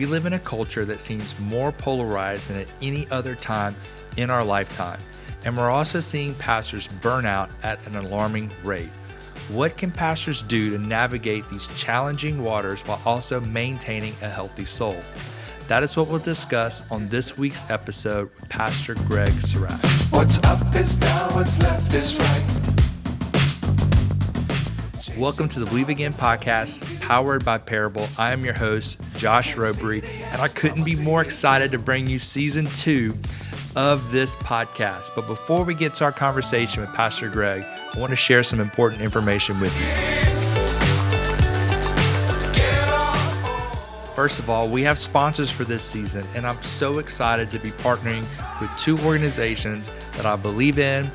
live in a culture that seems more polarized than at any other time in our lifetime, and we're also seeing pastors burn out at an alarming rate. What can pastors do to navigate these challenging waters while also maintaining a healthy soul? That is what we'll discuss on this week's episode with Pastor Greg Surratt. What's up is down, what's left is right. Welcome to the Believe Again podcast, powered by Parable. I am your host, Josh Robery, and I couldn't be more excited to bring you season 2 of this podcast. But before we get to our conversation with Pastor Greg, I want to share some important information with you. First of all, we have sponsors for this season, and I'm so excited to be partnering with 2 organizations that I believe in,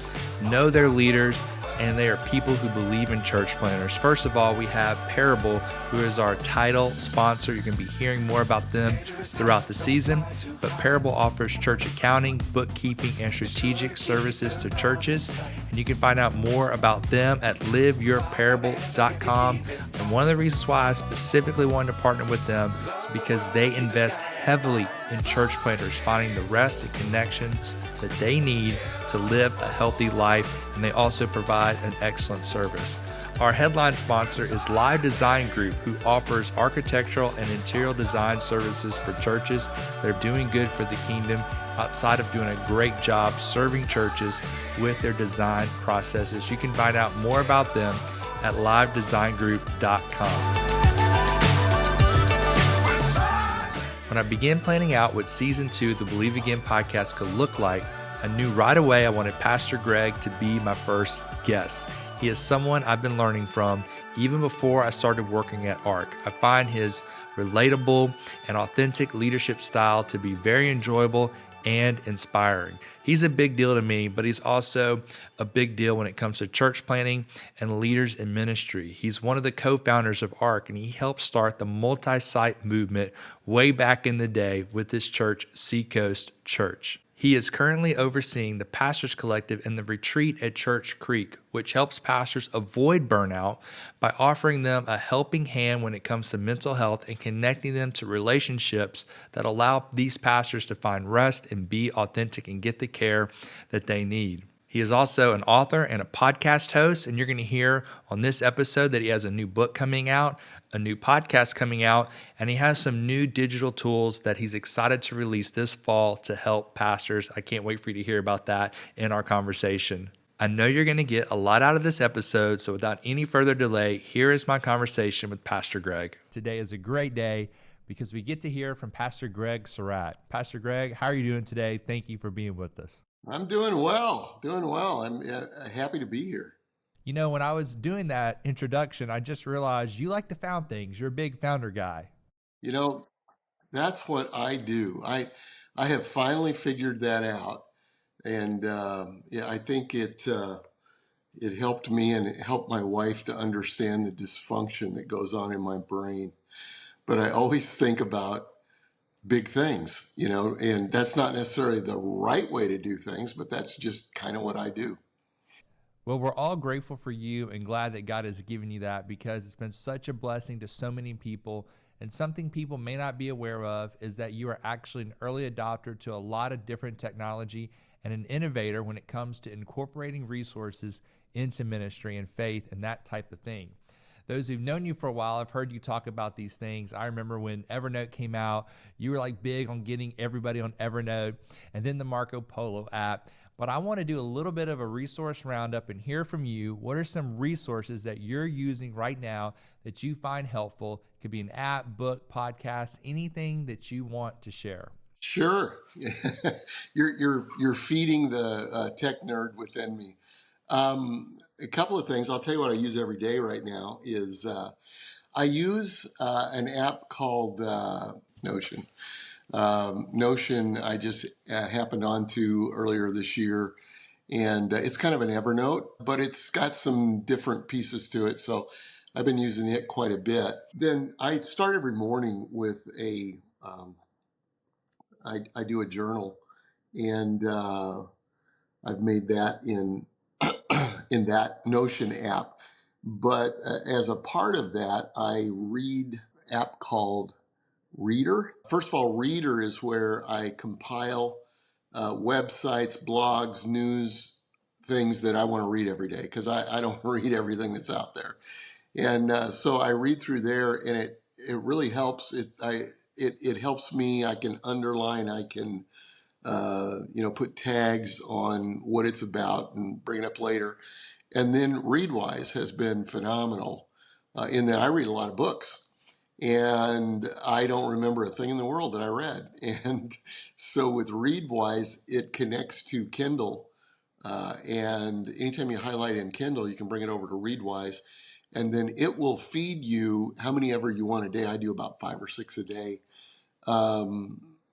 know their leaders, and they are people who believe in church planners. First of all, we have Parable, who is our title sponsor. You're going to be hearing more about them throughout the season. But Parable offers church accounting, bookkeeping, and strategic services to churches. And you can find out more about them at liveyourparable.com. And one of the reasons why I specifically wanted to partner with them is because they invest heavily in church planners, finding the rest and connections that they need to live a healthy life, and they also provide an excellent service. Our headline sponsor is Live Design Group, who offers architectural and interior design services for churches that are doing good for the kingdom outside of doing a great job serving churches with their design processes. You can find out more about them at livedesigngroup.com. When I began planning out what season 2 of the Believe Again podcast could look like, I knew right away I wanted Pastor Greg to be my first guest. He is someone I've been learning from even before I started working at ARC. I find his relatable and authentic leadership style to be very enjoyable and inspiring. He's a big deal to me, but he's also a big deal when it comes to church planning and leaders in ministry. He's one of the co-founders of ARC, and he helped start the multi-site movement way back in the day with his church, Seacoast Church. He is currently overseeing the Pastors Collective and the retreat at Church Creek, which helps pastors avoid burnout by offering them a helping hand when it comes to mental health and connecting them to relationships that allow these pastors to find rest and be authentic and get the care that they need. He is also an author and a podcast host, and you're going to hear on this episode that he has a new book coming out, a new podcast coming out, and he has some new digital tools that he's excited to release this fall to help pastors. I can't wait for you to hear about that in our conversation. I know you're going to get a lot out of this episode, so without any further delay, here is my conversation with Pastor Greg. Today is a great day because we get to hear from Pastor Greg Surratt. Pastor Greg, how are you doing today? Thank you for being with us. I'm doing well. I'm happy to be here. You know, when I was doing that introduction, I just realized you like to found things. You're a big founder guy. You know, that's what I do. I have finally figured that out, and I think it helped me and it helped my wife to understand the dysfunction that goes on in my brain. But I always think about big things, and that's not necessarily the right way to do things, but that's just kind of what I do. Well, we're all grateful for you and glad that God has given you that, because it's been such a blessing to so many people. And something people may not be aware of is that you are actually an early adopter to a lot of different technology and an innovator when it comes to incorporating resources into ministry and faith and that type of thing. Those who've known you for a while have heard you talk about these things. I remember when Evernote came out, you were like big on getting everybody on Evernote, and then the Marco Polo app. But I want to do a little bit of a resource roundup and hear from you. What are some resources that you're using right now that you find helpful? It could be an app, book, podcast, anything that you want to share. Sure. You're feeding the tech nerd within me. A couple of things. I'll tell you what I use every day right now is I use an app called Notion. Notion I just happened onto earlier this year, and it's kind of an Evernote, but it's got some different pieces to it, so I've been using it quite a bit. Then I start every morning with I do a journal, and I've made that in that Notion app. But as a part of that, I read an app called Reader. First of all, Reader is where I compile websites, blogs, news, things that I want to read every day because I don't read everything that's out there. And so I read through there, and it really helps. It helps me. I can underline. I can put tags on what it's about and bring it up later. And then Readwise has been phenomenal in that I read a lot of books. And I don't remember a thing in the world that I read. And so with Readwise, it connects to Kindle. And anytime you highlight in Kindle, you can bring it over to Readwise. And then it will feed you how many ever you want a day. I do about 5 or 6 a day.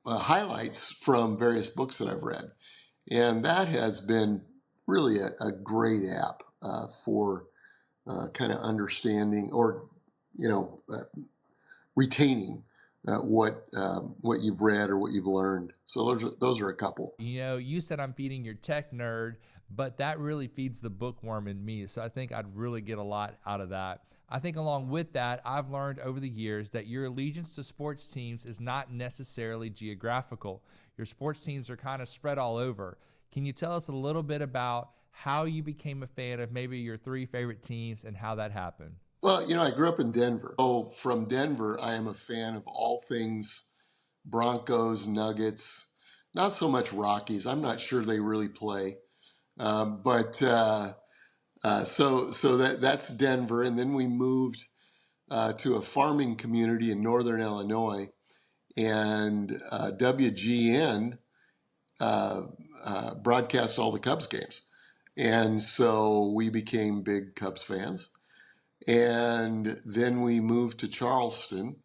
Highlights from various books that I've read. And that has been really a great app for kind of understanding or, retaining what you've read or what you've learned. So those are a couple. You said I'm feeding your tech nerd, but that really feeds the bookworm in me. So I think I'd really get a lot out of that. I think along with that, I've learned over the years that your allegiance to sports teams is not necessarily geographical. Your sports teams are kind of spread all over. Can you tell us a little bit about how you became a fan of maybe your 3 favorite teams and how that happened? Well, I grew up in Denver. So from Denver, I am a fan of all things Broncos, Nuggets, not so much Rockies. I'm not sure they really play. So that's Denver. And then we moved to a farming community in northern Illinois. And WGN broadcast all the Cubs games. And so we became big Cubs fans. And then we moved to Charleston.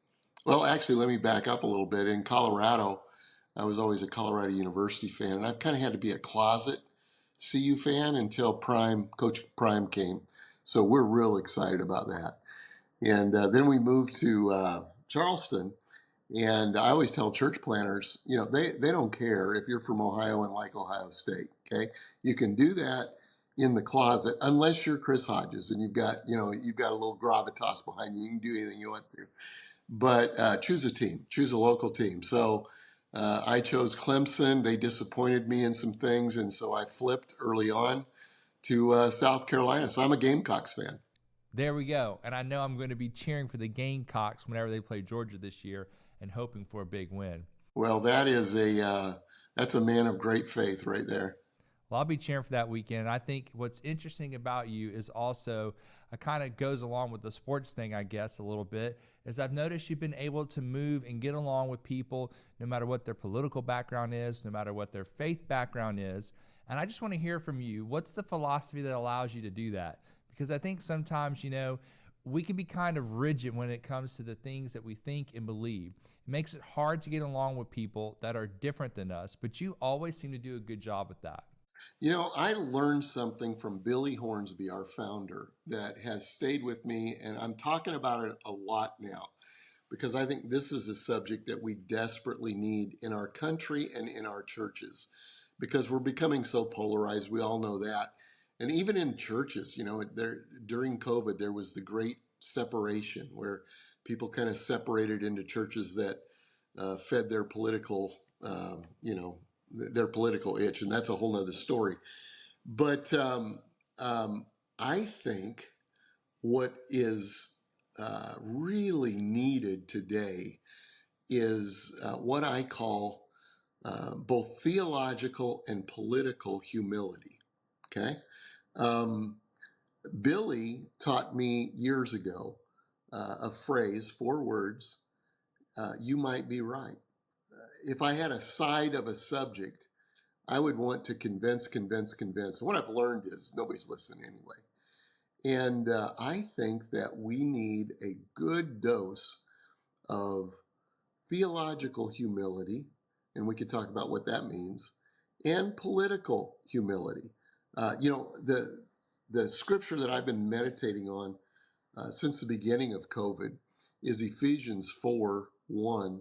Well, actually, let me back up a little bit. In Colorado, I was always a Colorado University fan, and I've kind of had to be a closet CU fan until Coach Prime came. So we're real excited about that. And then we moved to Charleston, and I always tell church planners, they don't care if you're from Ohio and like Ohio State. Okay, you can do that in the closet unless you're Chris Hodges and you've got a little gravitas behind you. You can do anything you want to, but choose a team, choose a local team. So I chose Clemson. They disappointed me in some things, and so I flipped early on to South Carolina. So I'm a Gamecocks fan. There we go. And I know I'm going to be cheering for the Gamecocks whenever they play Georgia this year and hoping for a big win. Well, that's a man of great faith right there. Well, I'll be cheering for that weekend. And I think what's interesting about you is also kind of goes along with the sports thing, I guess, a little bit, is I've noticed you've been able to move and get along with people no matter what their political background is, no matter what their faith background is. And I just want to hear from you. What's the philosophy that allows you to do that? Because I think sometimes, we can be kind of rigid when it comes to the things that we think and believe. It makes it hard to get along with people that are different than us, but you always seem to do a good job with that. I learned something from Billy Hornsby, our founder, that has stayed with me, and I'm talking about it a lot now because I think this is a subject that we desperately need in our country and in our churches because we're becoming so polarized. We all know that. And even in churches, during COVID, there was the great separation where people kind of separated into churches that fed their political, their political itch, and that's a whole nother story. But I think what is really needed today is what I call both theological and political humility. Okay. Billy taught me years ago a phrase, 4 words, you might be right. If I had a side of a subject, I would want to convince. What I've learned is nobody's listening anyway. And I think that we need a good dose of theological humility, and we could talk about what that means, and political humility. The scripture that I've been meditating on since the beginning of COVID is Ephesians 4:1,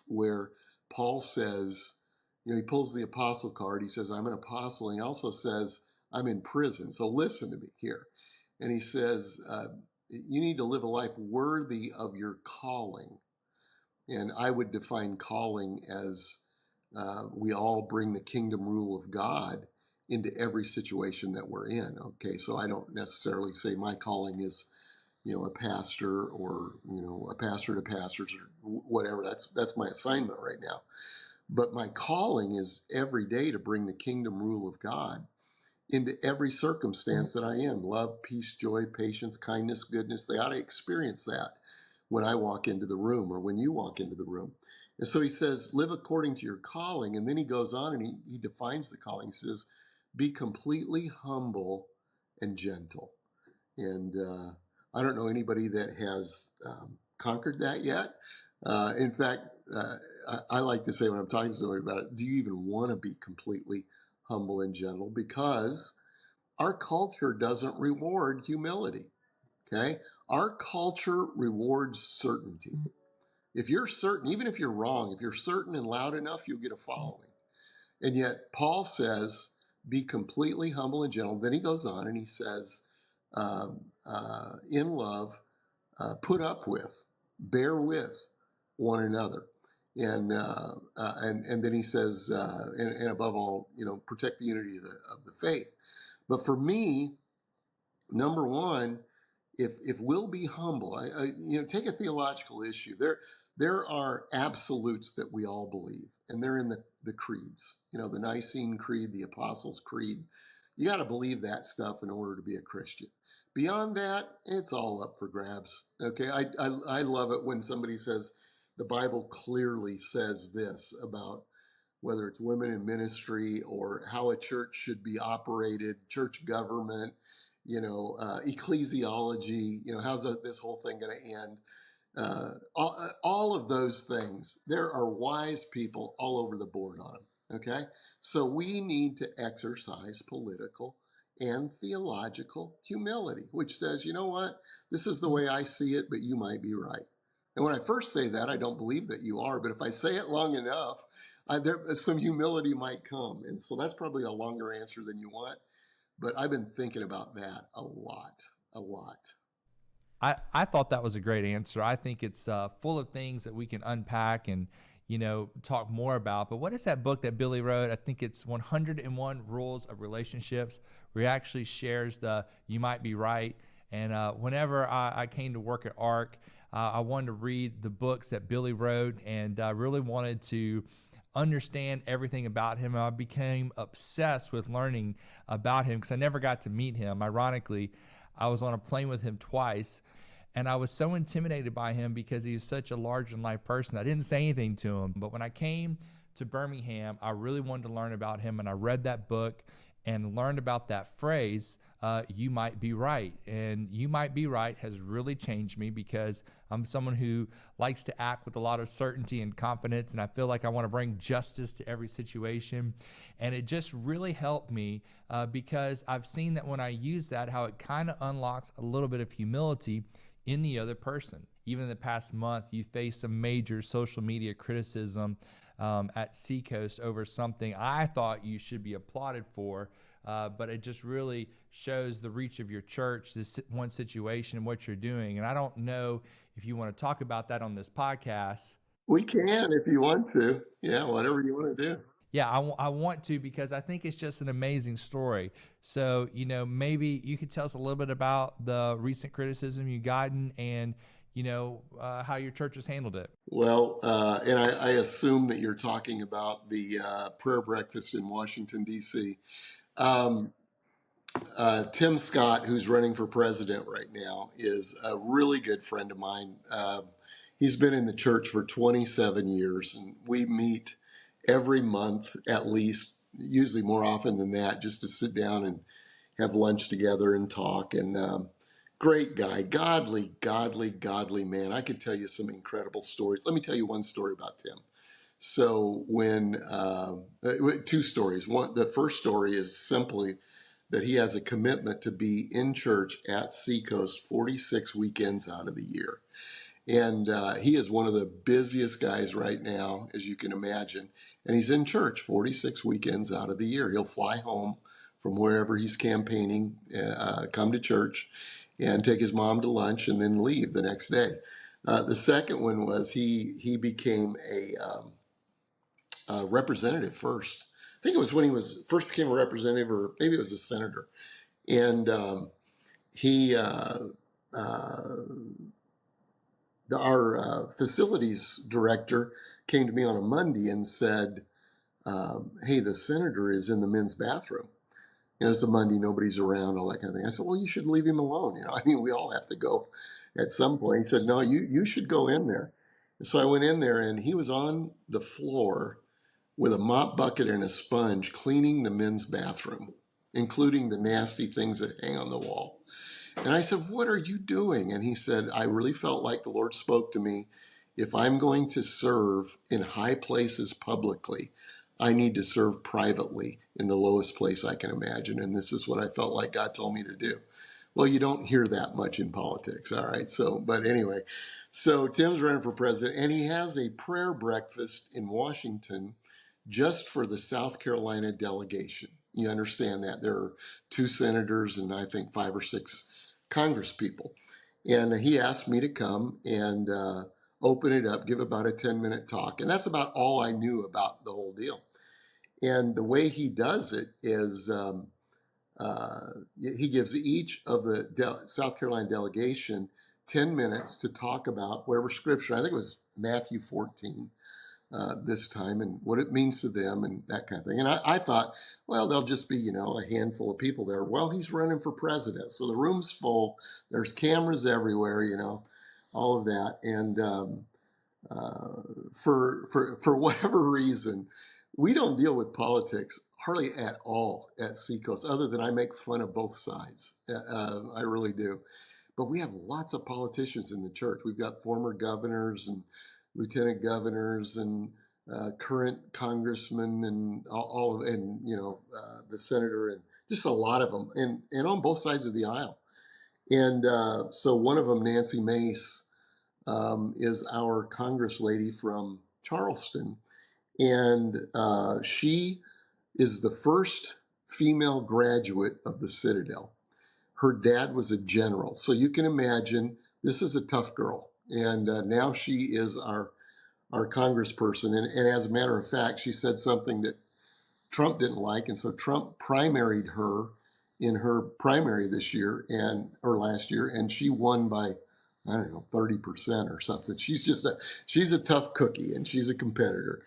where Paul says, he pulls the apostle card. He says, I'm an apostle. And he also says, I'm in prison. So listen to me here. And he says, you need to live a life worthy of your calling. And I would define calling as we all bring the kingdom rule of God into every situation that we're in. Okay, so I don't necessarily say my calling is, a pastor or, a pastor to pastors or whatever. That's my assignment right now. But my calling is every day to bring the kingdom rule of God into every circumstance that I am. Love, peace, joy, patience, kindness, goodness. They ought to experience that when I walk into the room or when you walk into the room. And so he says, live according to your calling. And then he goes on and he defines the calling. He says, be completely humble and gentle. And I don't know anybody that has conquered that yet. In fact, I like to say when I'm talking to somebody about it, do you even want to be completely humble and gentle? Because our culture doesn't reward humility. Okay. Our culture rewards certainty. If you're certain, even if you're wrong, if you're certain and loud enough, you'll get a following. And yet Paul says, be completely humble and gentle. Then he goes on and he says, in love, put up with, bear with one another. And then he says, and above all, protect the unity of the faith. But for me, number one, if we'll be humble, take a theological issue. There are absolutes that we all believe, and they're in the creeds. The Nicene Creed, the Apostles' Creed. You got to believe that stuff in order to be a Christian. Beyond that, it's all up for grabs. Okay, I love it when somebody says the Bible clearly says this about whether it's women in ministry or how a church should be operated, church government, ecclesiology, how's this whole thing going to end? All of those things, there are wise people all over the board on them. Okay. So we need to exercise political and theological humility, which says, you know what? This is the way I see it, but you might be right. And when I first say that, I don't believe that you are, but if I say it long enough, some humility might come. And so that's probably a longer answer than you want. But I've been thinking about that a lot, a lot. I thought that was a great answer. I think it's full of things that we can unpack and, talk more about. But what is that book that Billy wrote? I think it's 101 Rules of Relationships, where he actually shares you might be right. And whenever I came to work at ARC, I wanted to read the books that Billy wrote, and I really wanted to understand everything about him. I became obsessed with learning about him because I never got to meet him. Ironically, I was on a plane with him twice, and I was so intimidated by him because he is such a large-in-life person. I didn't say anything to him, but when I came to Birmingham, I really wanted to learn about him, and I read that book and learned about that phrase, you might be right. And you might be right has really changed me because I'm someone who likes to act with a lot of certainty and confidence, and I feel like I want to bring justice to every situation. And it just really helped me because I've seen that when I use that, how it kind of unlocks a little bit of humility in the other person. Even in the past month, you faced some major social media criticism at Seacoast over something I thought you should be applauded for, but it just really shows the reach of your church, this one situation and what you're doing. And I don't know if you want to talk about that on this podcast. We can if you want to. Yeah, whatever you want to do. Yeah, I want to because I think it's just an amazing story. So, maybe you could tell us a little bit about the recent criticism you gotten and, how your church has handled it. Well, and I assume that you're talking about the prayer breakfast in Washington, D.C. Um, Tim Scott, who's running for president right now, is a really good friend of mine. He's been in the church for 27 years, and we meet every month at least, usually more often than that, just to sit down and have lunch together and talk. And great guy, godly man. I could tell you some incredible stories. Let me tell you one story about Tim. So two stories. The first story is simply that he has a commitment to be in church at Seacoast 46 weekends out of the year. And he is one of the busiest guys right now, as you can imagine. And he's in church 46 weekends out of the year. He'll fly home from wherever he's campaigning, come to church, and take his mom to lunch and then leave the next day. The second one was he became a representative first. I think it was when he was first became a representative, or maybe it was a senator. And he uh, our facilities director came to me on a Monday and said, "Hey, the senator is in the men's bathroom." It's a Monday, nobody's around, all that kind of thing. I said, "Well, you should leave him alone. I mean, we all have to go at some point." He said, "No, you should go in there." And so I went in there, and he was on the floor with a mop bucket and a sponge cleaning the men's bathroom, including the nasty things that hang on the wall. And I said, "What are you doing?" And he said, "I really felt like the Lord spoke to me. If I'm going to serve in high places publicly, I need to serve privately in the lowest place I can imagine. And this is what I felt like God told me to do." Well, you don't hear that much in politics. All right. So, but anyway, so Tim's running for president, and he has a prayer breakfast in Washington just for the South Carolina delegation. You understand that there are two senators and I think five or six Congress people. And he asked me to come and open it up, give about a 10-minute talk. And that's about all I knew about the whole deal. And the way he does it is he gives each of the South Carolina delegation 10 minutes to talk about whatever scripture. I think it was Matthew 14 this time, and what it means to them and that kind of thing. And I thought, well, there'll just be, a handful of people there. Well, he's running for president. So the room's full. There's cameras everywhere, all of that. And for whatever reason, we don't deal with politics hardly at all at Seacoast, other than I make fun of both sides. I really do. But we have lots of politicians in the church. We've got former governors and lieutenant governors and current congressmen and all of, and the senator, and just a lot of them, and on both sides of the aisle. And so one of them, Nancy Mace, is our Congress lady from Charleston, and she is the first female graduate of the Citadel. Her dad was a general, so you can imagine this is a tough girl. And now she is our congressperson. And as a matter of fact, she said something that Trump didn't like, and so Trump primaried her in her primary this year or last year, and she won by, I don't know, 30% or something. She's a tough cookie, and she's a competitor,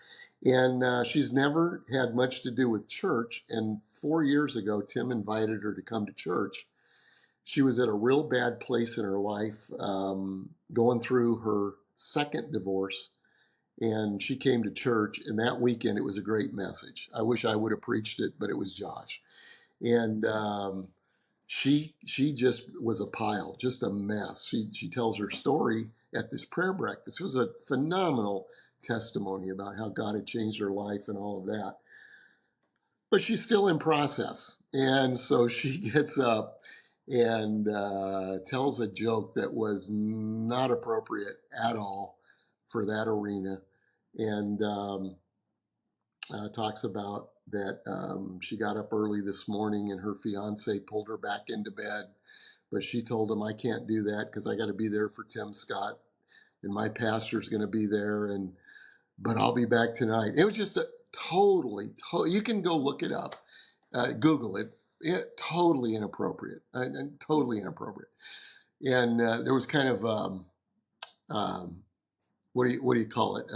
and she's never had much to do with church. And 4 years ago, Tim invited her to come to church. She was at a real bad place in her life, going through her second divorce, and she came to church. And that weekend, it was a great message. I wish I would have preached it, but it was Josh. And she just was a pile, just a mess. She tells her story at this prayer breakfast. It was a phenomenal testimony about how God had changed her life and all of that. But she's still in process. And so she gets up and tells a joke that was not appropriate at all for that arena, and talks about that she got up early this morning and her fiance pulled her back into bed, but she told him, "I can't do that because I got to be there for Tim Scott, and my pastor's going to be there, but I'll be back tonight." It was just a you can go look it up, Google it. Totally inappropriate, and totally inappropriate. And there was kind of um, what do you call it?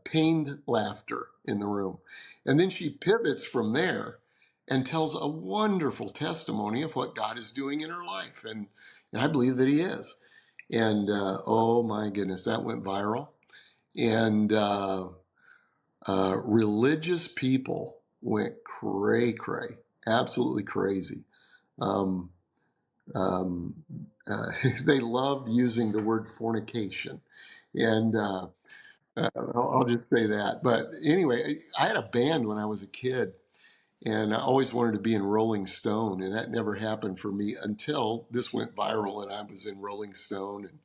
Pained laughter in the room. And then she pivots from there and tells a wonderful testimony of what God is doing in her life, and I believe that He is. And oh my goodness, that went viral. And religious people went cray cray, absolutely crazy. Um, um, they loved using the word fornication, and I'll just say that. But anyway, I had a band when I was a kid, and I always wanted to be in Rolling Stone, and that never happened for me until this went viral, and I was in Rolling Stone and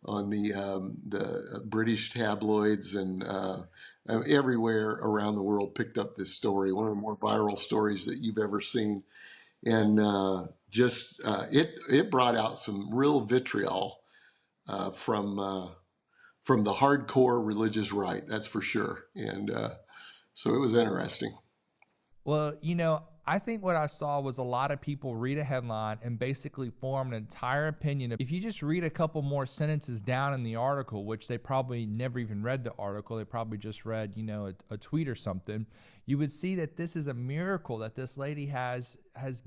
on the British tabloids, and everywhere around the world picked up this story, one of the more viral stories that you've ever seen. And it brought out some real vitriol from from the hardcore religious right, that's for sure. And so it was interesting. Well, I think what I saw was a lot of people read a headline and basically form an entire opinion. If you just read a couple more sentences down in the article, which they probably never even read the article, they probably just read, a tweet or something, you would see that this is a miracle that this lady has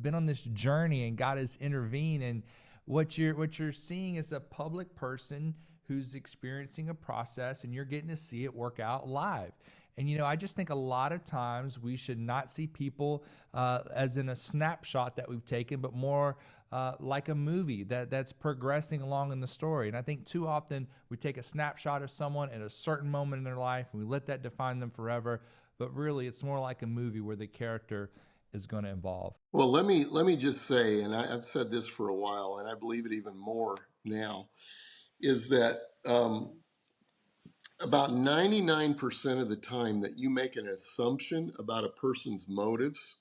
been on this journey and God has intervened. And what you're seeing is a public person who's experiencing a process, and you're getting to see it work out live. And I just think a lot of times we should not see people as in a snapshot that we've taken, but more like a movie that's progressing along in the story. And I think too often we take a snapshot of someone at a certain moment in their life and we let that define them forever. But really, it's more like a movie where the character is going to evolve. Well, let me just say, and I've said this for a while, and I believe it even more now, is that about 99% of the time that you make an assumption about a person's motives,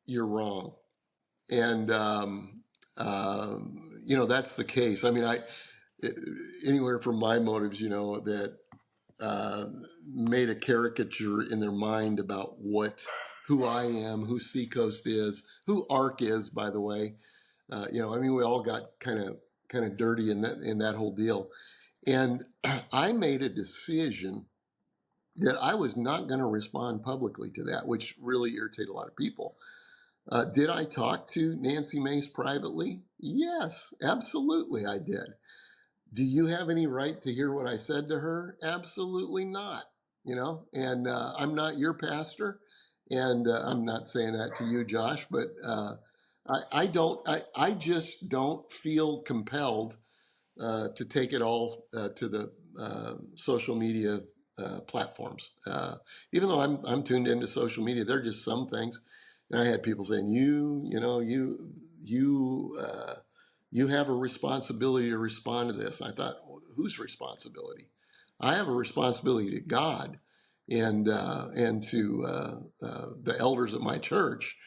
you're wrong. And that's the case. I mean, anywhere from my motives, that uh, made a caricature in their mind about who I am, who Seacoast is, who ARC is, by the way. I mean, we all got kind of dirty in that whole deal. And I made a decision that I was not going to respond publicly to that, which really irritated a lot of people. Did I talk to Nancy Mace privately? Yes, absolutely I did. Do you have any right to hear what I said to her? Absolutely not. And I'm not your pastor, and I'm not saying that to you, Josh, but I just don't feel compelled to take it all to the social media platforms. Even though I'm tuned into social media, there are just some things. And I had people saying, you have a responsibility to respond to this. I thought, well, whose responsibility? I have a responsibility to God and to the elders of my church.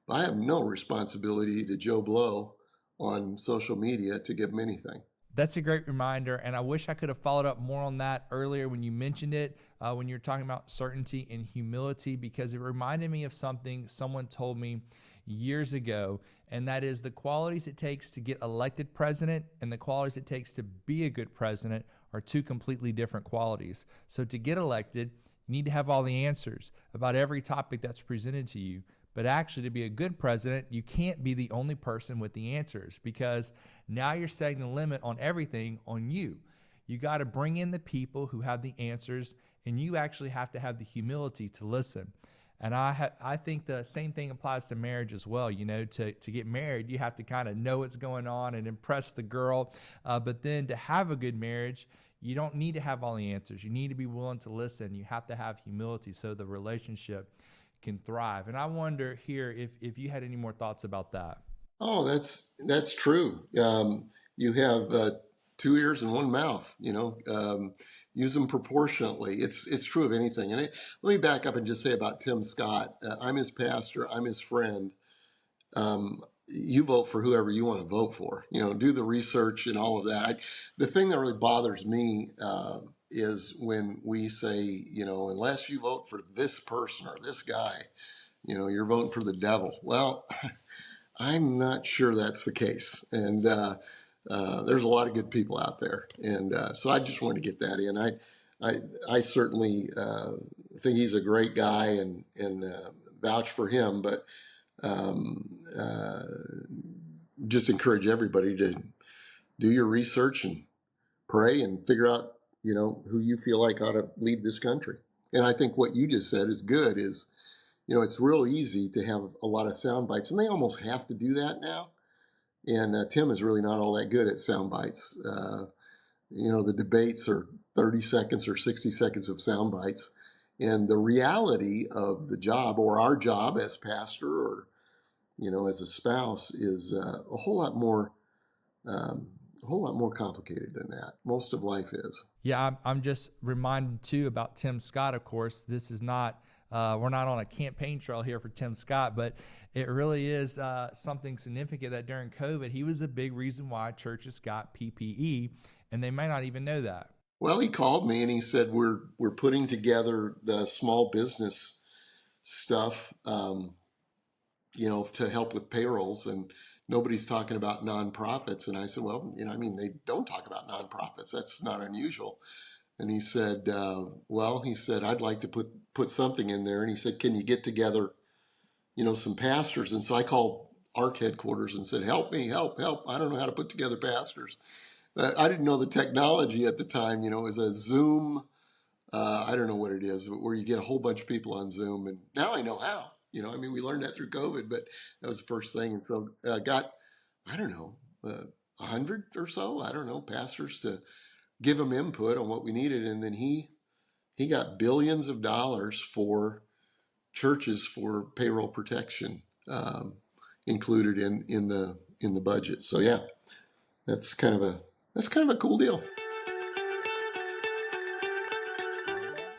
But I have no responsibility to Joe Blow on social media to give him anything. That's a great reminder, and I wish I could have followed up more on that earlier when you mentioned it, when you were talking about certainty and humility, because it reminded me of something someone told me years ago, and that is the qualities it takes to get elected president and the qualities it takes to be a good president are two completely different qualities. So to get elected, you need to have all the answers about every topic that's presented to you. But actually, to be a good president, you can't be the only person with the answers, because now you're setting the limit on everything on you. You got to bring in the people who have the answers, and you actually have to have the humility to listen. And I think the same thing applies to marriage as well. To get married, you have to kind of know what's going on and impress the girl. But then to have a good marriage, you don't need to have all the answers. You need to be willing to listen. You have to have humility so the relationship can thrive. And I wonder here if you had any more thoughts about that. Oh, that's true. You have two ears and one mouth. Use them proportionately. It's true of anything. And let me back up and just say about Tim Scott. I'm his pastor. I'm his friend. You vote for whoever you want to vote for. Do the research and all of that. The thing that really bothers me is when we say, unless you vote for this person or this guy, you're voting for the devil. Well, I'm not sure that's the case. And there's a lot of good people out there. And so I just wanted to get that in. I certainly think he's a great guy and vouch for him, but just encourage everybody to do your research and pray and figure out, who you feel like ought to lead this country. And I think what you just said is good. It's real easy to have a lot of sound bites, and they almost have to do that now. And Tim is really not all that good at sound bites. The debates are 30 seconds or 60 seconds of sound bites. And the reality of the job, or our job as pastor or, as a spouse, is a whole lot more complicated than that. Most of life is. Yeah, I'm just reminded too about Tim Scott. Of course, this is not we're not on a campaign trail here for Tim Scott, but it really is something significant that during COVID, he was a big reason why churches got PPE, and they may not even know that. Well, he called me and he said we're putting together the small business stuff, to help with payrolls, and nobody's talking about nonprofits. And I said, well, they don't talk about nonprofits. That's not unusual. And he said, he said, I'd like to put something in there. And he said, can you get together, some pastors? And so I called ARC headquarters and said, help me, help. I don't know how to put together pastors. I didn't know the technology at the time. It was a Zoom. I don't know what it is, where you get a whole bunch of people on Zoom. And now I know how. We learned that through COVID, but that was the first thing. And so I got, I don't know, 100 or so, I don't know, pastors to give him input on what we needed. And then he got billions of dollars for churches for payroll protection, included in the budget. So yeah, that's kind of a cool deal.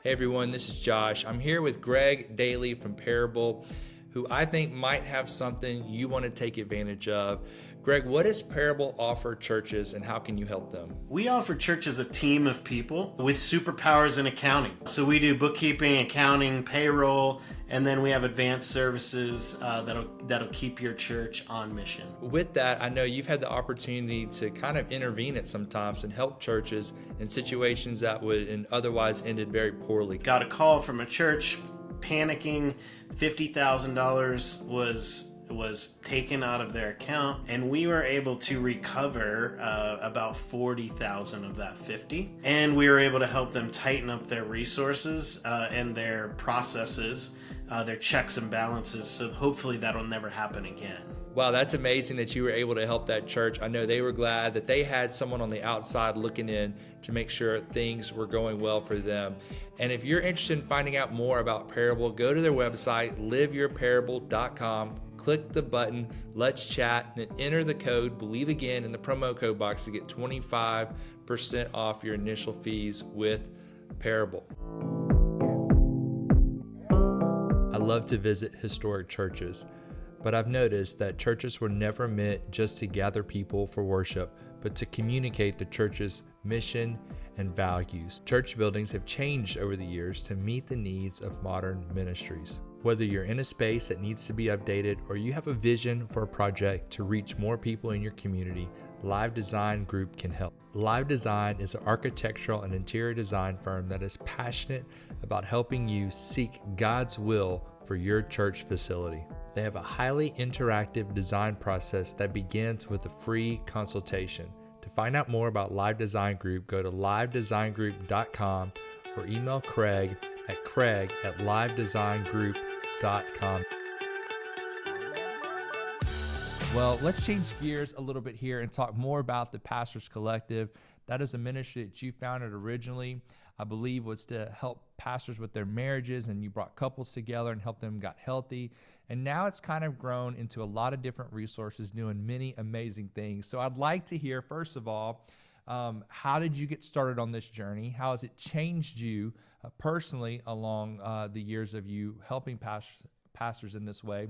Hey everyone, this is Josh. I'm here with Greg Daly from Parable, who I think might have something you want to take advantage of. Greg, what does Parable offer churches and how can you help them? We offer churches a team of people with superpowers in accounting. So we do bookkeeping, accounting, payroll, and then we have advanced services that'll keep your church on mission. With that, I know you've had the opportunity to kind of intervene at some times and help churches in situations that would otherwise ended very poorly. Got a call from a church panicking. $50,000 was taken out of their account, and we were able to recover about 40,000 of that 50, and we were able to help them tighten up their resources and their processes, their checks and balances, so hopefully that'll never happen again. Wow, that's amazing that you were able to help that church. I know they were glad that they had someone on the outside looking in to make sure things were going well for them. And if you're interested in finding out more about Parable, go to their website, liveyourparable.com. Click the button, let's chat, and then enter the code Believe Again in the promo code box to get 25% off your initial fees with Parable. I love to visit historic churches, but I've noticed that churches were never meant just to gather people for worship, but to communicate the church's mission and values. Church buildings have changed over the years to meet the needs of modern ministries. Whether you're in a space that needs to be updated or you have a vision for a project to reach more people in your community, Live Design Group can help. Live Design is an architectural and interior design firm that is passionate about helping you seek God's will for your church facility. They have a highly interactive design process that begins with a free consultation. To find out more about Live Design Group, go to livedesigngroup.com or email Craig at craig@livedesigngroup.com. Well, let's change gears a little bit here and talk more about the Pastors Collective. That is a ministry that you founded originally, I believe, was to help pastors with their marriages, and you brought couples together and helped them get healthy. And now it's kind of grown into a lot of different resources doing many amazing things. So I'd like to hear, first of all, how did you get started on this journey? How has it changed you personally along the years of you helping pastors in this way?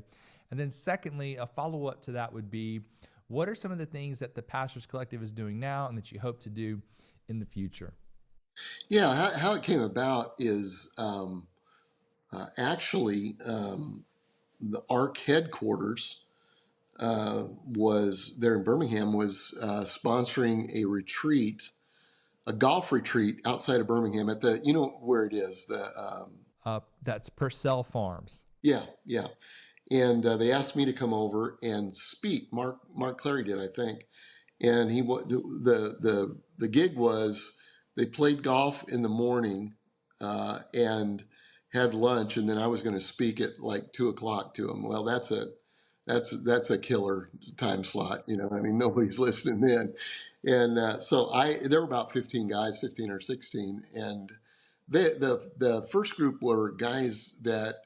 And then secondly, a follow-up to that would be, what are some of the things that the Pastors Collective is doing now and that you hope to do in the future? Yeah, how it came about is actually the ARC headquarters was there in Birmingham, was sponsoring a retreat, a golf retreat outside of Birmingham at the, where it is, That's Purcell Farms. Yeah. And they asked me to come over and speak. Mark Clary did, I think. And the gig was, they played golf in the morning and had lunch, and then I was going to speak at like 2:00 to them. Well, that's a killer time slot. Nobody's listening then. And so there were about 15 guys, 15 or 16, and the first group were guys that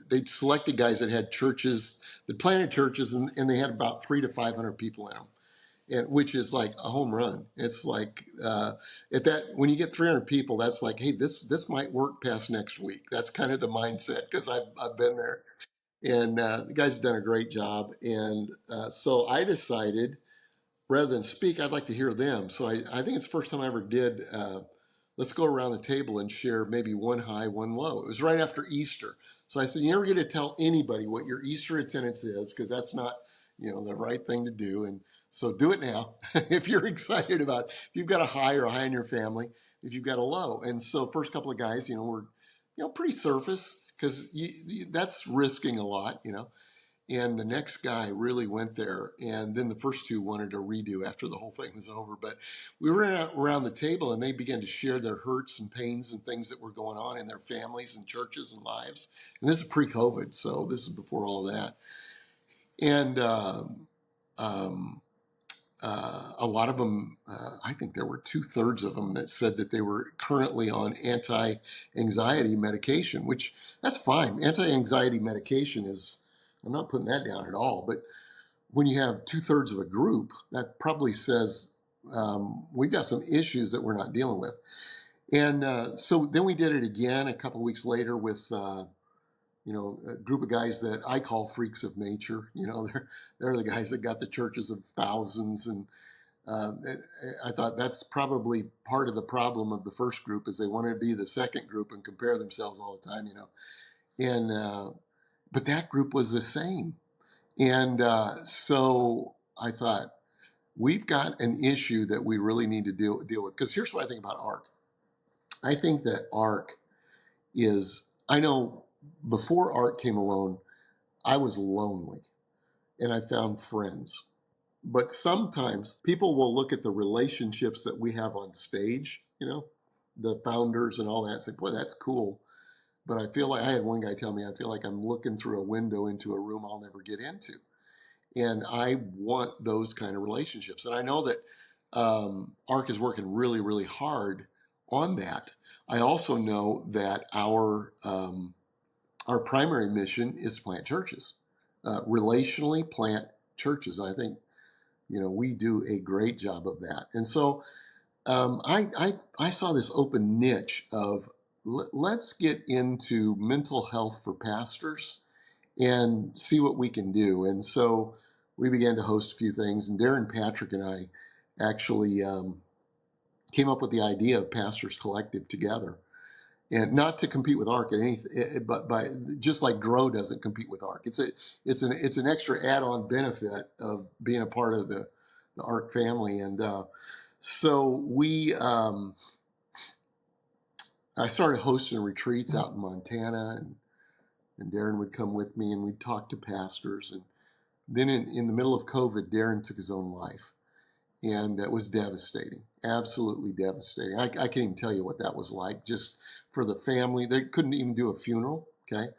they selected guys that had churches, that planted churches, and they had about 300 to 500 people in them, which is like a home run. It's like when you get 300 people, that's like, hey, this might work past next week. That's kind of the mindset, because I've been there, and the guys have done a great job. And so I decided rather than speak, I'd like to hear them. So I think it's the first time I ever did. Let's go around the table and share maybe one high, one low. It was right after Easter. So I said, you never get to tell anybody what your Easter attendance is, because that's not, the right thing to do. And so do it now. If you're excited about it. If you've got a high in your family, if you've got a low. And so first couple of guys, were, pretty surface, because that's risking a lot. And the next guy really went there. And then the first two wanted to redo after the whole thing was over. But we were around the table, and they began to share their hurts and pains and things that were going on in their families and churches and lives. And this is pre-COVID, so this is before all of that. And um, a lot of them, I think there were 2/3 of them that said that they were currently on anti-anxiety medication, which that's fine. Anti-anxiety medication is, I'm not putting that down at all. But when you have 2/3 of a group, that probably says we've got some issues that we're not dealing with. And so then we did it again a couple of weeks later with a group of guys that I call freaks of nature. They're the guys that got the churches of thousands. And I thought that's probably part of the problem of the first group, is they wanted to be the second group and compare themselves all the time. And but that group was the same. And so I thought, we've got an issue that we really need to deal with. Because here's what I think about ARC. I think that ARC I know before ARC came along, I was lonely and I found friends. But sometimes people will look at the relationships that we have on stage, the founders and all that, and say, boy, that's cool. But I feel like, I had one guy tell me, I feel like I'm looking through a window into a room I'll never get into. And I want those kind of relationships. And I know that ARC is working really, really hard on that. I also know that our primary mission is to plant churches, relationally plant churches. And I think, we do a great job of that. And so I saw this open niche of let's get into mental health for pastors and see what we can do. And so we began to host a few things, and Darren Patrick and I actually came up with the idea of Pastors Collective together. And not to compete with ARC at anything, but just like Grow doesn't compete with ARC. It's an extra add-on benefit of being a part of the ARC family. And so I started hosting retreats out in Montana, and Darren would come with me, and we'd talk to pastors. And then in the middle of COVID, Darren took his own life. And it was devastating, absolutely devastating. I can't even tell you what that was like, just for the family. They couldn't even do a funeral, okay?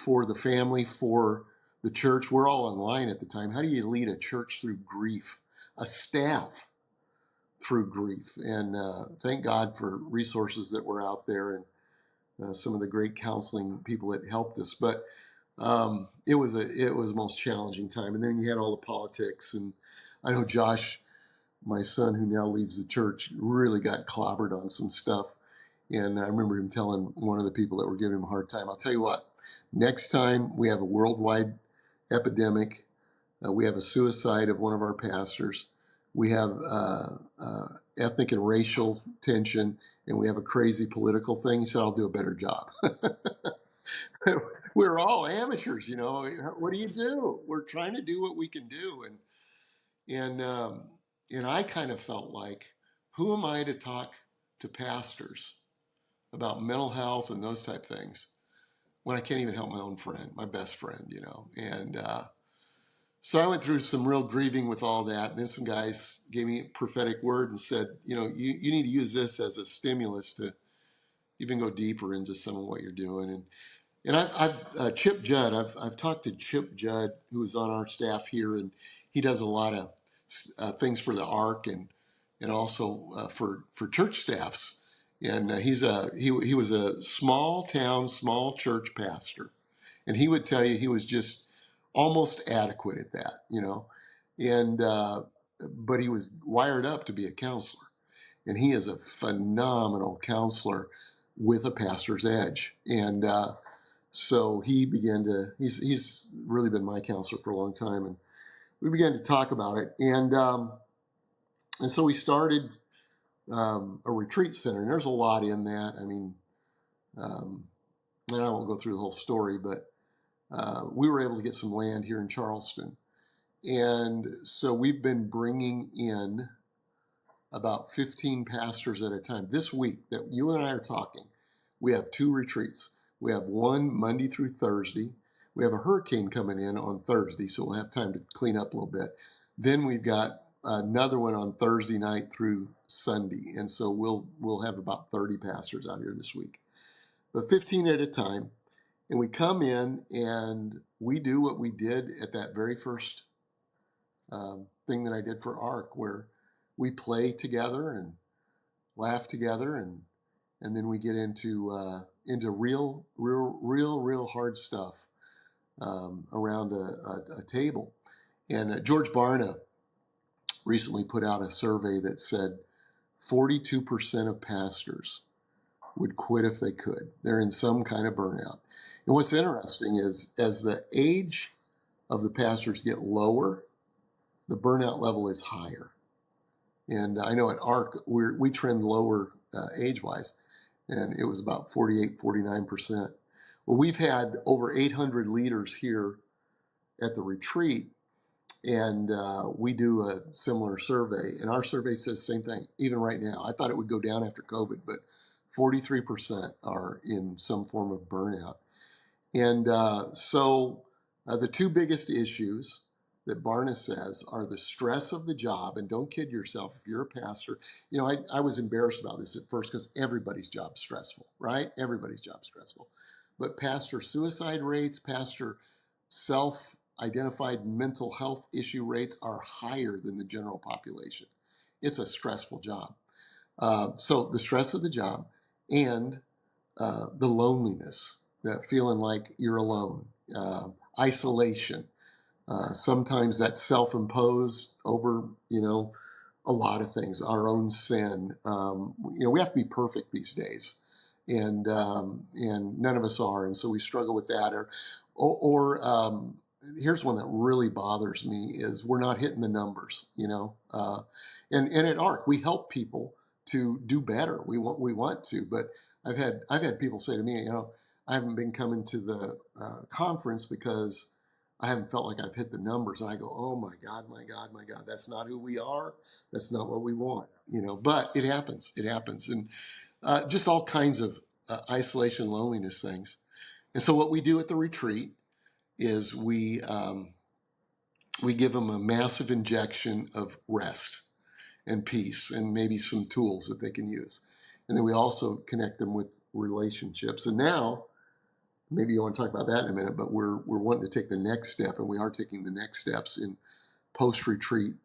For the family, for the church. We're all online at the time. How do you lead a church through grief, a staff through grief? And thank God for resources that were out there, and some of the great counseling people that helped us. But it was the most challenging time. And then you had all the politics, and I know Josh, my son, who now leads the church, really got clobbered on some stuff. And I remember him telling one of the people that were giving him a hard time, I'll tell you what, next time we have a worldwide epidemic, we have a suicide of one of our pastors, we have ethnic and racial tension, and we have a crazy political thing, he said, I'll do a better job. We're all amateurs, What do you do? We're trying to do what we can do. And I kind of felt like, who am I to talk to pastors about mental health and those type things when I can't even help my own friend, my best friend, And so I went through some real grieving with all that. And then some guys gave me a prophetic word and said, you need to use this as a stimulus to even go deeper into some of what you're doing. And I've Chip Judd. I've talked to Chip Judd, who is on our staff here, and he does a lot of things for the ARC and also for church staffs. And he was a small town, small church pastor, and he would tell you he was just almost adequate at that, And but he was wired up to be a counselor, and he is a phenomenal counselor with a pastor's edge. And so he began to, he's really been my counselor for a long time. And we began to talk about it, and so we started a retreat center, and there's a lot in that. I mean, and I won't go through the whole story, but we were able to get some land here in Charleston, and so we've been bringing in about 15 pastors at a time. This week that you and I are talking, we have 2 retreats. We have one Monday through Thursday. We have a hurricane coming in on Thursday, so we'll have time to clean up a little bit. Then we've got another one on Thursday night through Sunday, and so we'll have about 30 pastors out here this week, but 15 at a time. And we come in and we do what we did at that very first thing that I did for ARC, where we play together and laugh together, and then we get into real hard stuff around a table. And George Barna recently put out a survey that said 42% of pastors would quit if they could. They're in some kind of burnout. And what's interesting is as the age of the pastors get lower, the burnout level is higher. And I know at ARC, we trend lower age-wise, and it was about 48, 49%. Well, we've had over 800 leaders here at the retreat, and we do a similar survey, and our survey says the same thing, even right now. I thought it would go down after COVID, but 43% are in some form of burnout. And so the 2 biggest issues that Barna says are the stress of the job, and don't kid yourself if you're a pastor. You know, I was embarrassed about this at first because everybody's job's stressful, right? Everybody's job's stressful. But pastor suicide rates, pastor self-identified mental health issue rates are higher than the general population. It's a stressful job. So the stress of the job and the loneliness, that feeling like you're alone, isolation. Sometimes that's self-imposed over, a lot of things, our own sin. We have to be perfect these days, and none of us are, and so we struggle with that. Or here's one that really bothers me is we're not hitting the numbers. And at ARC we help people to do better. We want to, but I've had people say to me, I haven't been coming to the conference because I haven't felt like I've hit the numbers. And I go, oh my God, that's not who we are. That's not what we want, but it happens. And just all kinds of isolation, loneliness things. And so what we do at the retreat is we give them a massive injection of rest and peace and maybe some tools that they can use. And then we also connect them with relationships. And now, maybe you want to talk about that in a minute, but we're wanting to take the next step, and we are taking the next steps in post-retreat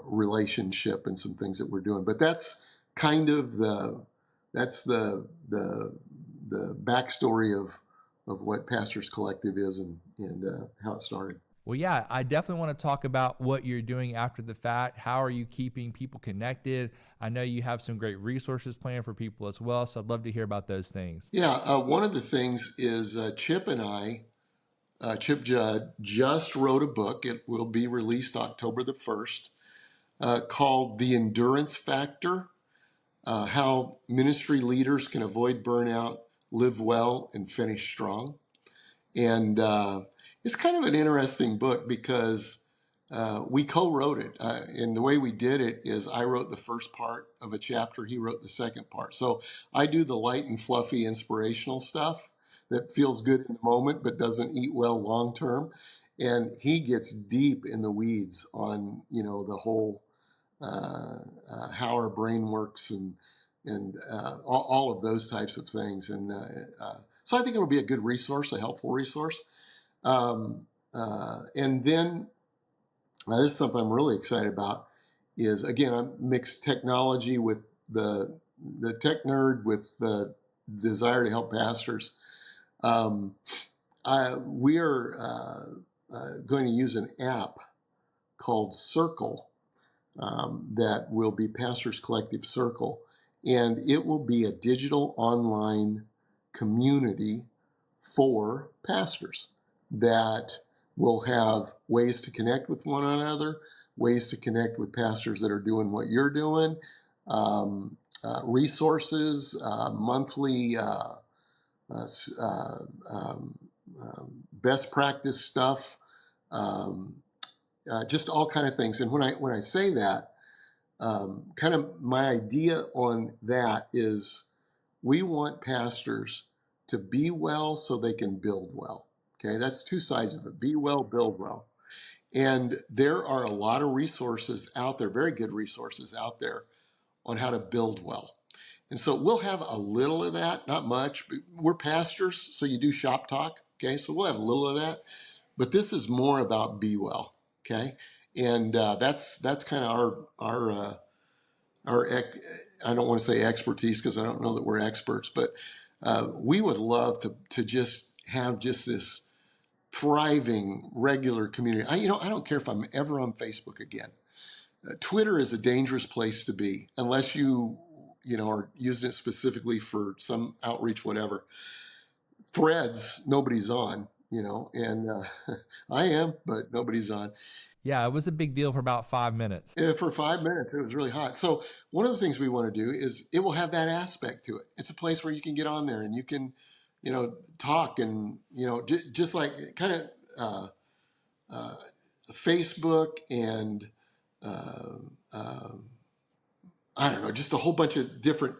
relationship and some things that we're doing. But that's kind of the backstory of what Pastors Collective is and how it started. Well, yeah, I definitely want to talk about what you're doing after the fact. How are you keeping people connected? I know you have some great resources planned for people as well, so I'd love to hear about those things. Yeah, one of the things is Chip and I, Chip Judd, just wrote a book. It will be released October the 1st, called The Endurance Factor, How Ministry Leaders Can Avoid Burnout, Live Well, and Finish Strong. And it's kind of an interesting book because we co-wrote it. And the way we did it is I wrote the first part of a chapter, he wrote the second part. So I do the light and fluffy inspirational stuff that feels good in the moment but doesn't eat well long term. And he gets deep in the weeds on, the whole how our brain works and all of those types of things. And so I think it'll be a good resource, a helpful resource. And then this is something I'm really excited about is, again, I mixed technology with the tech nerd with the desire to help pastors. We are going to use an app called Circle that will be Pastors Collective Circle. And it will be a digital online community for pastors that We'll have ways to connect with one another, ways to connect with pastors that are doing what you're doing, resources, monthly uh, uh, um, best practice stuff, um, just all kind of things. And when I say that, kind of my idea on that is we want pastors to be well so they can build well. Okay, that's two sides of it: be well, build well. And there are a lot of resources out there, very good resources out there on how to build well. And so we'll have a little of that, not much. But we're pastors, so you do shop talk. Okay, so we'll have a little of that. But this is more about be well. Okay, and that's kind of our I don't want to say expertise because I don't know that we're experts, but we would love to just have just this thriving regular community. I don't care if I'm ever on Facebook again. Twitter is a dangerous place to be unless you are using it specifically for some outreach, whatever. Threads, nobody's on, and I am, but nobody's on. Yeah, it was a big deal for about 5 minutes. For 5 minutes, it was really hot. So one of the things we want to do is it will have that aspect to it. It's a place where you can get on there and you can, talk and just like kind of uh, Facebook and uh, uh, I don't know, just a whole bunch of different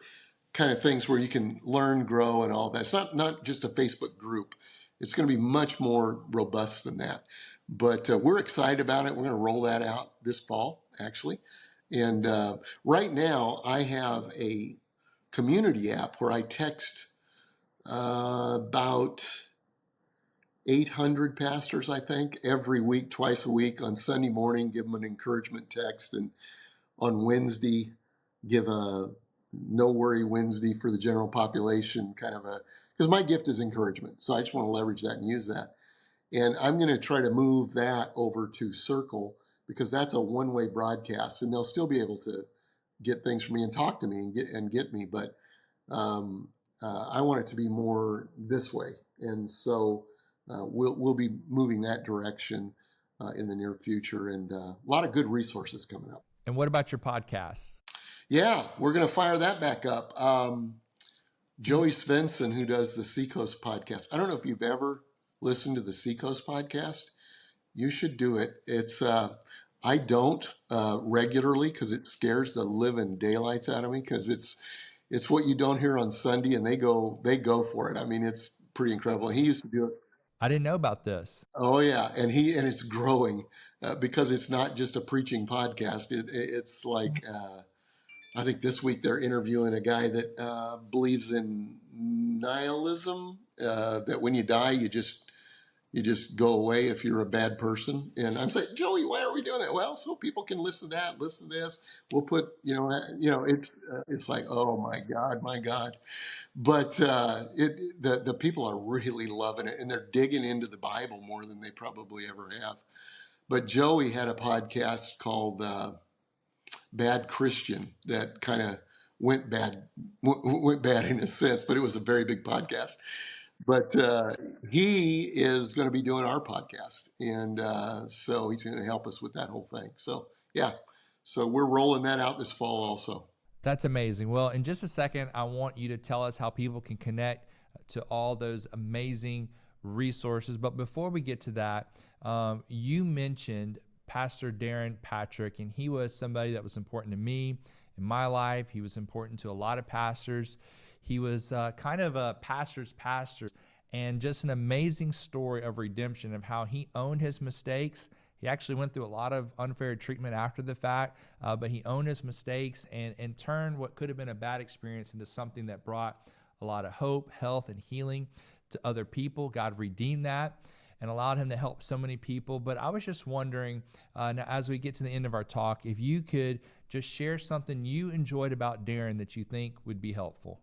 kind of things where you can learn, grow, and all that. It's not just a Facebook group. It's going to be much more robust than that. But we're excited about it. We're going to roll that out this fall, actually. And right now, I have a community app where I text about 800 pastors, I think, every week, twice a week. On Sunday morning, give them an encouragement text, and on Wednesday, give a no worry Wednesday for the general population, kind of because my gift is encouragement. So I just want to leverage that and use that. And I'm going to try to move that over to Circle because that's a one-way broadcast, and they'll still be able to get things from me and talk to me and get me. But um, I want it to be more this way, and so we'll be moving that direction in the near future, and a lot of good resources coming up. And what about your podcast? Yeah, we're going to fire that back up. Joey Svensson, who does the Seacoast podcast. I don't know if you've ever listened to the Seacoast podcast. You should do it. It's I don't regularly because it scares the living daylights out of me because it's what you don't hear on Sunday, and they go for it. I mean, it's pretty incredible. He used to do it. I didn't know about this. Oh yeah, and it's growing because it's not just a preaching podcast. It's like. I think this week they're interviewing a guy that believes in nihilism, that when you die, you just go away if you're a bad person. And I'm saying, Joey, why are we doing that? Well, so people can listen to that, listen to this. We'll put, it's like, oh my God. But the people are really loving it, and they're digging into the Bible more than they probably ever have. But Joey had a podcast called Bad Christian that kind of went bad in a sense, but it was a very big podcast. But he is going to be doing our podcast, and so he's going to help us with that whole thing. So yeah, so we're rolling that out this fall also. That's amazing. Well, in just a second, I want you to tell us how people can connect to all those amazing resources. But before we get to that, you mentioned Pastor Darren Patrick, and he was somebody that was important to me in my life. He was important to a lot of pastors. He was kind of a pastor's pastor, and just an amazing story of redemption of how he owned his mistakes. He actually went through a lot of unfair treatment after the fact, but he owned his mistakes and turned what could have been a bad experience into something that brought a lot of hope, health, and healing to other people. God redeemed that and allowed him to help so many people. But I was just wondering, now as we get to the end of our talk, if you could just share something you enjoyed about Darren that you think would be helpful.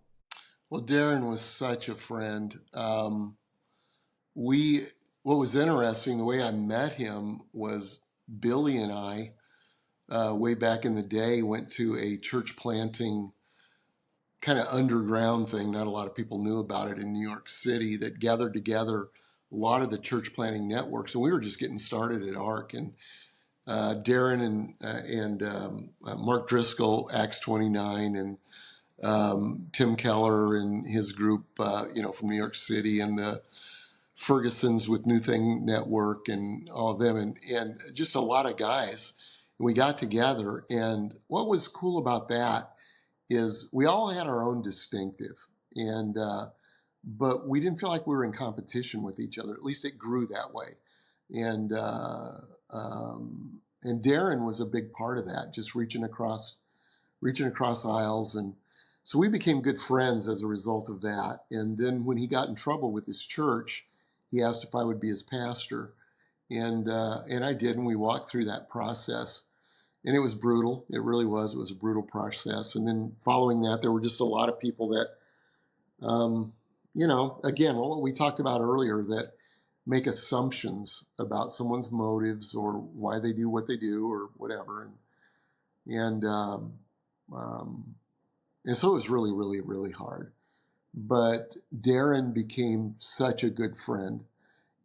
Well, Darren was such a friend. What was interesting, the way I met him was Billy and I, way back in the day, went to a church planting kind of underground thing. Not a lot of people knew about it in New York City that gathered together lot of the church planting networks, and we were just getting started at ARC. And Darren and Mark Driscoll, Acts 29, and Tim Keller and his group, from New York City, and the Fergusons with New Thing Network, and all of them, and just a lot of guys. And we got together, and what was cool about that is we all had our own distinctive, and but we didn't feel like we were in competition with each other. At least it grew that way, and and Darren was a big part of that, just reaching across aisles. And so we became good friends as a result of that. And then when he got in trouble with his church, he asked if I would be his pastor, and I did, and we walked through that process. And it was brutal. It really was. It was a brutal process. And then following that, there were just a lot of people that, again, what we talked about earlier, that make assumptions about someone's motives or why they do what they do or whatever. And so it was really, really, really hard. But Darren became such a good friend.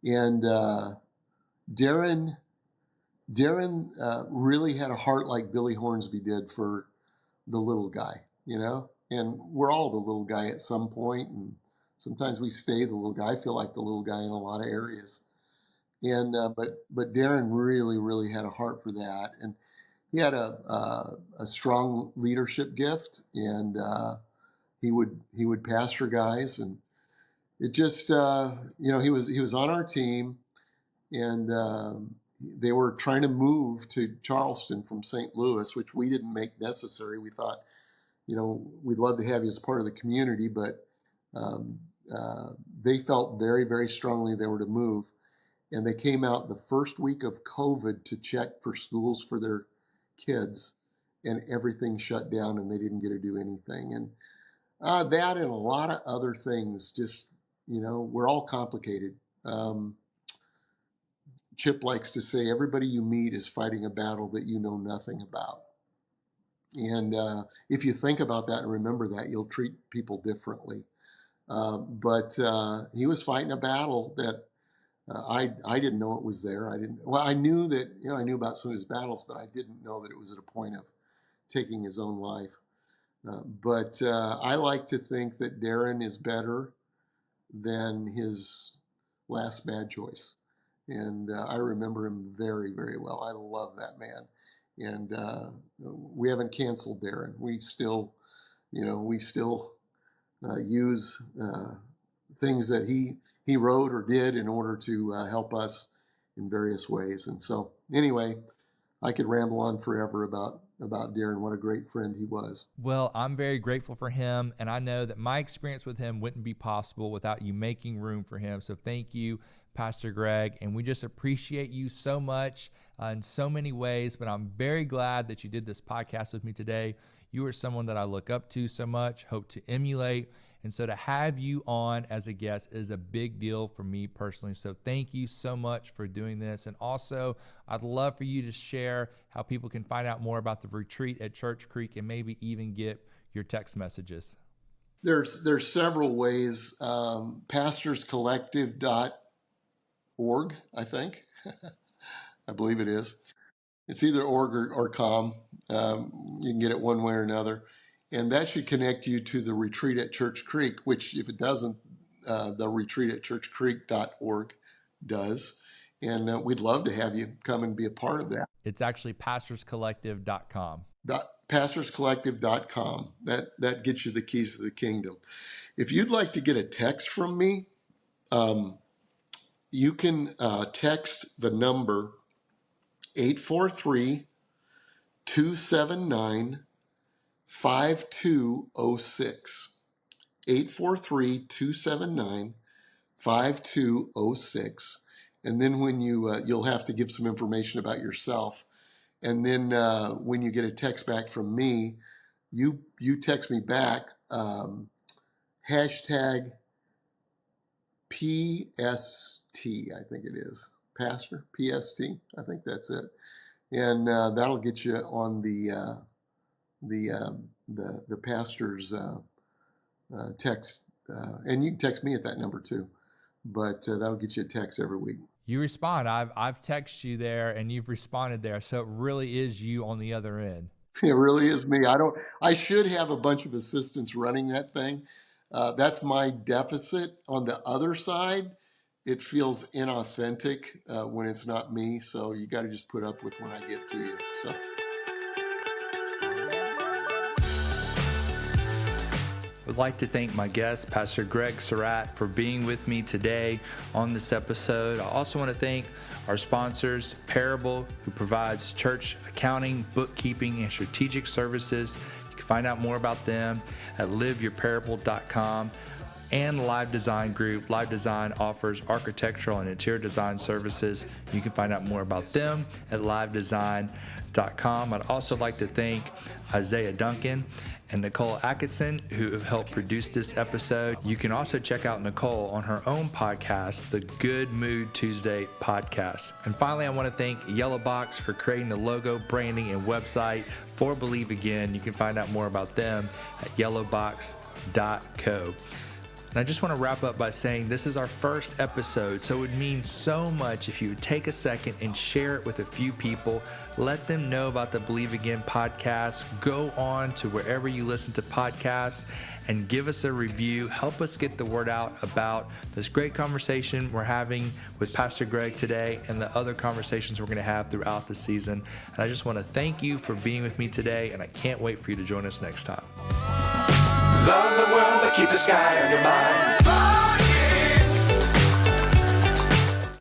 And Darren really had a heart like Billy Hornsby did for the little guy, and we're all the little guy at some point, and sometimes we stay the little guy. I feel like the little guy in a lot of areas. And but Darren really, really had a heart for that, and he had a strong leadership gift, and he would pastor guys, and it just he was on our team, and they were trying to move to Charleston from St. Louis, which we didn't make necessary. We thought, we'd love to have you as part of the community, but they felt very, very strongly they were to move. And they came out the first week of COVID to check for schools for their kids, and everything shut down, and they didn't get to do anything. And that and a lot of other things, just, we're all complicated. Chip likes to say, everybody you meet is fighting a battle that you know nothing about. And if you think about that and remember that, you'll treat people differently. But he was fighting a battle that I didn't know it was there. I knew that, I knew about some of his battles, but I didn't know that it was at a point of taking his own life. But I like to think that Darren is better than his last bad choice. And I remember him very, very well. I love that man. And we haven't canceled Darren. We still use things that he wrote or did in order to help us in various ways. And so anyway, I could ramble on forever about Darren. What a great friend he was. Well, I'm very grateful for him, and I know that my experience with him wouldn't be possible without you making room for him. So thank you, Pastor Greg, and we just appreciate you so much in so many ways, but I'm very glad that you did this podcast with me today. You are someone that I look up to so much, hope to emulate, and so to have you on as a guest is a big deal for me personally. So thank you so much for doing this. And also, I'd love for you to share how people can find out more about the retreat at Church Creek and maybe even get your text messages. There's several ways. Pastorscollective.org, I think. I believe it is. It's either org or com. You can get it one way or another. And that should connect you to the retreat at Church Creek, which if it doesn't, the retreat at churchcreek.org does. And we'd love to have you come and be a part of that. It's actually pastorscollective.com. Pastorscollective.com. That gets you the keys to the kingdom. If you'd like to get a text from me, you can text the number 843-279-5206. 843-279-5206. And then when you'll have to give some information about yourself. And then when you get a text back from me, you text me back, hashtag PST, I think it is. Pastor, PST, I think that's it. And that'll get you on the pastor's text, and you can text me at that number too. but that'll get you a text every week. You respond. I've texted you there and you've responded there. So it really is you on the other end. It really is me. I should have a bunch of assistants running that thing. That's my deficit. On the other side, it feels inauthentic when it's not me. So you got to just put up with when I get to you. So. I'd like to thank my guest, Pastor Greg Surratt, for being with me today on this episode. I also want to thank our sponsors, Parable, who provides church accounting, bookkeeping, and strategic services. You can find out more about them at liveyourparable.com. And Live Design Group. Live Design offers architectural and interior design services. You can find out more about them at livedesign.com. I'd also like to thank Isaiah Duncan and Nicole Atkinson, who have helped produce this episode. You can also check out Nicole on her own podcast, the Good Mood Tuesday podcast. And finally, I want to thank Yellow Box for creating the logo, branding, and website for Believe Again. You can find out more about them at yellowbox.co. And I just want to wrap up by saying this is our first episode, so it would mean so much if you would take a second and share it with a few people. Let them know about the Believe Again podcast. Go on to wherever you listen to podcasts and give us a review. Help us get the word out about this great conversation we're having with Pastor Greg today and the other conversations we're going to have throughout the season. And I just want to thank you for being with me today, and I can't wait for you to join us next time. Love the world, but keep the sky on your mind.